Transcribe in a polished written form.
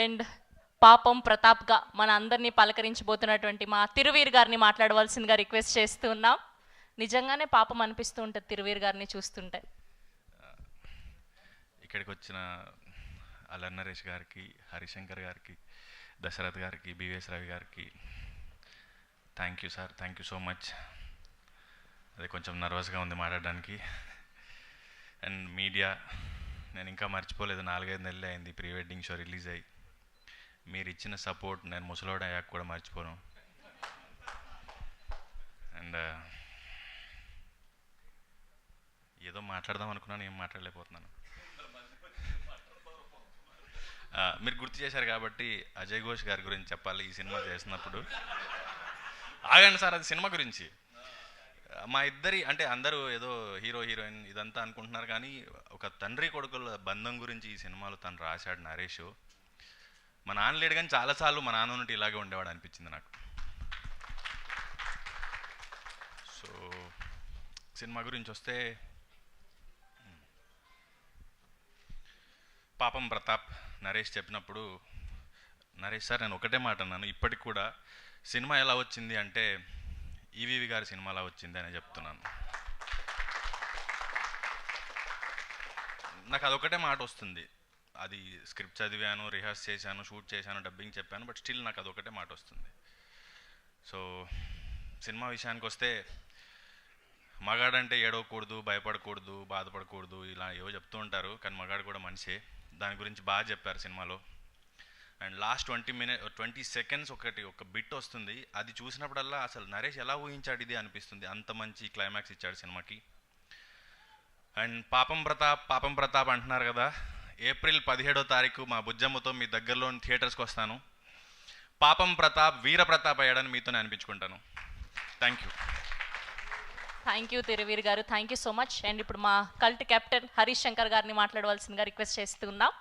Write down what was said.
And పాపం ప్రతాప్గా మన అందరినీ పలకరించబోతున్నటువంటి మా తిరువీర్ గారిని మాట్లాడవలసిందిగా రిక్వెస్ట్ చేస్తూ ఉన్నాం. నిజంగానే పాపం అనిపిస్తూ ఉంటుంది తిరువీర్ గారిని చూస్తుంటే. ఇక్కడికి వచ్చిన అల్లరి నరేష్ గారికి, హరిశంకర్ గారికి, దశరథ్ గారికి, బివిఎస్ రవి గారికి thank you sir, thank you so much. అదే కొంచెం నర్వస్గా ఉంది మాట్లాడడానికి. అండ్ మీడియా, నేను ఇంకా మర్చిపోలేదు, 4-5 నెలలు అయింది ప్రీ వెడ్డింగ్ షో రిలీజ్ అయ్యి. మీరు ఇచ్చిన సపోర్ట్ నేను ముసలోడు అయ్యాక కూడా మర్చిపోను. అండ్ ఏదో మాట్లాడదాం అనుకున్నాను, ఏం మాట్లాడలేకపోతున్నాను. మీరు గుర్తు చేశారు కాబట్టి అజయ్ ఘోష్ గారి గురించి చెప్పాలి. ఈ సినిమా చేస్తున్నప్పుడు ఆగండి సార్, అది సినిమా గురించి. మా ఇద్దరి అంటే అందరూ ఏదో హీరో హీరోయిన్ ఇదంతా అనుకుంటున్నారు, కానీ ఒక తండ్రి కొడుకుల బంధం గురించి ఈ సినిమాలో తను రాశాడు నరేష్. మా నాన్న లేడు కానీ చాలాసార్లు మా నాన్న నుండి ఇలాగే ఉండేవాడు అనిపించింది నాకు. సో సినిమా గురించి వస్తే, పాపం ప్రతాప్ నరేష్ చెప్పినప్పుడు, నరేష్ సార్ నేను ఒకటే మాట అన్నాను, ఇప్పటికి కూడా సినిమా ఎలా వచ్చింది అంటే ఈవీవి గారి సినిమా ఎలా వచ్చింది అని చెప్తున్నాను. నాకు అదొకటే మాట వస్తుంది. అది స్క్రిప్ట్ చదివాను, రిహార్స్ చేశాను, షూట్ చేశాను, డబ్బింగ్ చెప్పాను, బట్ స్టిల్ నాకు అదొకటే మాట వస్తుంది. సో సినిమా విషయానికి వస్తే, మగాడంటే ఏడవకూడదు, భయపడకూడదు, బాధపడకూడదు, ఇలా ఏవో చెప్తూ ఉంటారు, కానీ మగాడు కూడా మనిషే. దాని గురించి బాగా చెప్పారు సినిమాలో. అండ్ లాస్ట్ 20 సెకండ్స్ ఒక బిట్ వస్తుంది, అది చూసినప్పుడల్లా అసలు నరేష్ ఎలా ఊహించాడు ఇది అనిపిస్తుంది. అంత మంచి క్లైమాక్స్ ఇచ్చాడు సినిమాకి. అండ్ పాపం ప్రతాప్ అంటున్నారు కదా, ఏప్రిల్ 17వ తారీఖు మా బుజ్జమ్మతో మీ దగ్గరలోని థియేటర్స్కి వస్తాను. పాపం ప్రతాప్ వీర ప్రతాప్ అయ్యాడని మీతోనే అనిపించుకుంటాను. Thank you. Thank you Thiruveer గారు, thank you so much. And ఇప్పుడు మా కల్ట్ కెప్టెన్ హరీష్ శంకర్ గారిని మాట్లాడవలసిందిగా రిక్వెస్ట్ చేస్తున్నాం.